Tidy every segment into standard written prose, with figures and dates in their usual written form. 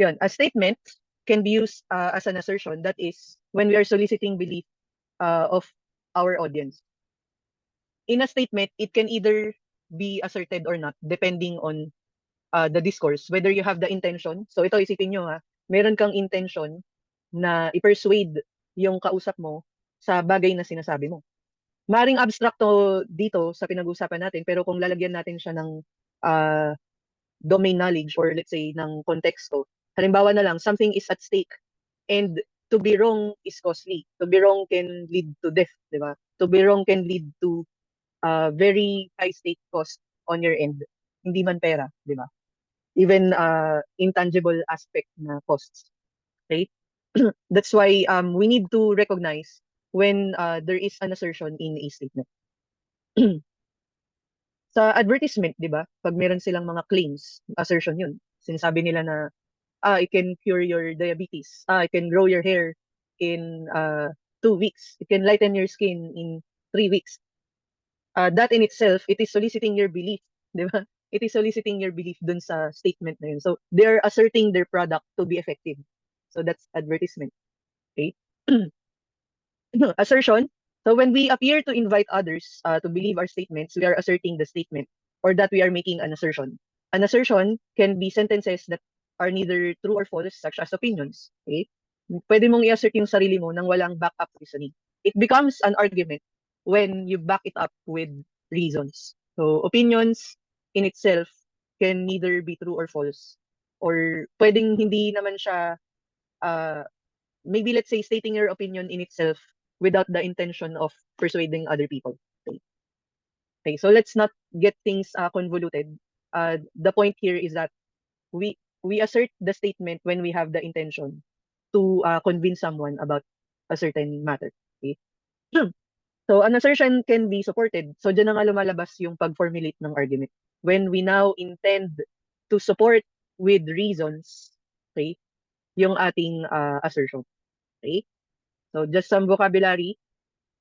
Yun, a statement can be used as an assertion, that is when we are soliciting belief of our audience. In a statement, it can either be asserted or not depending on the discourse, whether you have the intention. So ito, isipin nyo ha, meron kang intention na i-persuade yung kausap mo sa bagay na sinasabi mo. Maring abstrakto dito sa pinag-uusapan natin, pero kung lalagyan natin siya ng uh, domain knowledge, or let's say ng konteksto, halimbawa na lang, something is at stake, and to be wrong is costly. To be wrong can lead to death, di ba? To be wrong can lead to very high stake cost on your end. Hindi man pera, di ba? Even intangible aspect na costs. Okay? That's why we need to recognize when there is an assertion in a statement. Sa advertisement, di ba? Pag meron silang mga claims, assertion yun. Sinasabi nila na, it can cure your diabetes. It can grow your hair in 2 weeks. It can lighten your skin in 3 weeks. That in itself, it is soliciting your belief, di ba? It is soliciting your belief dun sa statement na yun. So, they're asserting their product to be effective. So, that's advertisement. Okay? Assertion. So, when we appear to invite others to believe our statements, we are asserting the statement, or that we are making an assertion. An assertion can be sentences that are neither true or false, such as opinions. Okay? Pwede mong i-assert yung sarili mo nang walang backup reasoning. It becomes an argument when you back it up with reasons. So, opinions in itself can neither be true or false. Or pwedeng hindi naman siya, maybe let's say stating your opinion in itself without the intention of persuading other people. Okay, so let's not get things convoluted. The point here is that we assert the statement when we have the intention to convince someone about a certain matter. Okay? So an assertion can be supported. So dyan na nga lumalabas yung pag-formulate ng argument. When we now intend to support with reasons, okay, yung ating assertion. Okay? So just some vocabulary.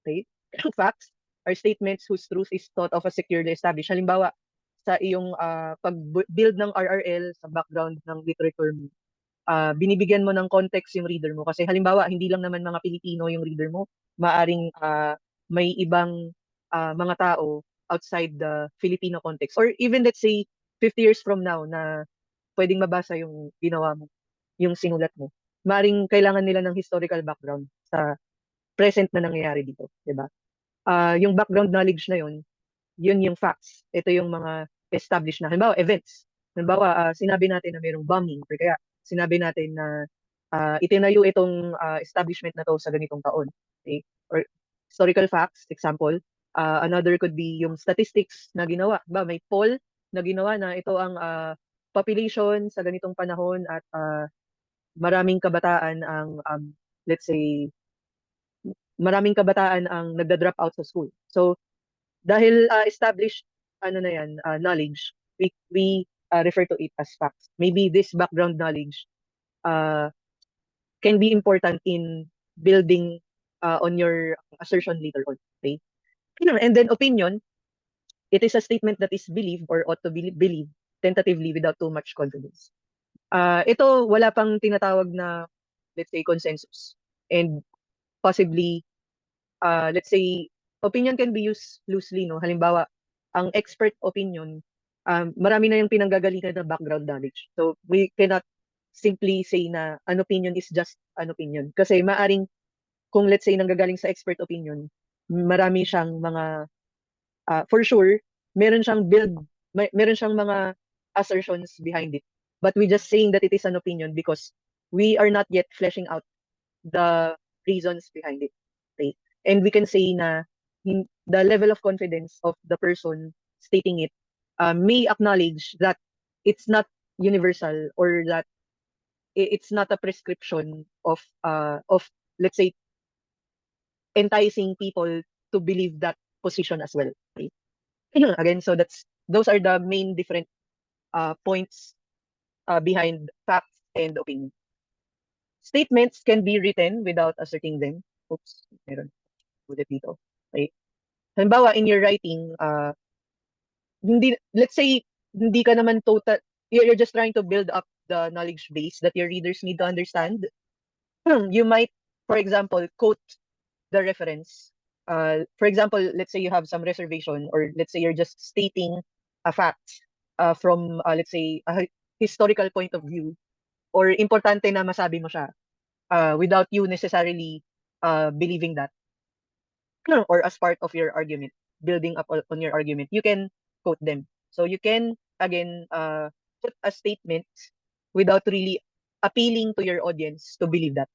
Okay? Facts are statements whose truth is thought of as securely established. Halimbawa, sa iyong pag-build ng RRL sa background ng literature mo, binibigyan mo ng context yung reader mo. Kasi halimbawa, hindi lang naman mga Pilipino yung reader mo, maaring may ibang mga tao outside the Filipino context. Or even let's say 50 years from now na pwedeng mabasa yung ginawa mo, yung sinulat mo. Maaring kailangan nila ng historical background sa present na nangyayari dito, 'di ba? Yung background knowledge na yun yung facts. Ito yung mga established na, halimbawa events. Halimbawa, sinabi natin na mayroong bombing, or kaya sinabi natin na itinayo itong establishment na to sa ganitong taon. Okay? Or historical facts, example. Another could be yung statistics na ginawa. Ba, may poll na ginawa na ito ang population sa ganitong panahon, at maraming kabataan ang let's say maraming kabataan ang nagda-drop out sa school. So dahil established ano na yan, knowledge, we refer to it as facts. Maybe this background knowledge uh, can be important in building on your assertion later on. Okay? And then opinion, it is a statement that is believed or ought to be believed tentatively without too much confidence. Ito, wala pang tinatawag na, let's say, consensus. And possibly, let's say, opinion can be used loosely, no? Halimbawa, ang expert opinion, marami na yung pinanggagalingan ng background knowledge. So, we cannot simply say na an opinion is just an opinion. Kasi maaring, kung let's say, nanggagaling sa expert opinion, marami siyang mga, for sure, meron siyang meron siyang mga assertions behind it. But we just saying that it is an opinion because we are not yet fleshing out the reasons behind it. Okay? And we can say na the level of confidence of the person stating it may acknowledge that it's not universal, or that it's not a prescription of let's say enticing people to believe that position as well. Okay? Again, so those are the main different points behind facts and opinion. Statements can be written without asserting them. Oops, meron ulit dito. Okay. Halimbawa, in your writing, hindi, let's say, hindi ka naman total, you're just trying to build up the knowledge base that your readers need to understand. You might, for example, quote the reference. For example, let's say you have some reservation, or let's say you're just stating a fact from, let's say, a historical point of view, or importante na masabi mo siya without you necessarily believing that, or as part of your argument, building up on your argument, you can quote them. So you can, again, put a statement without really appealing to your audience to believe that.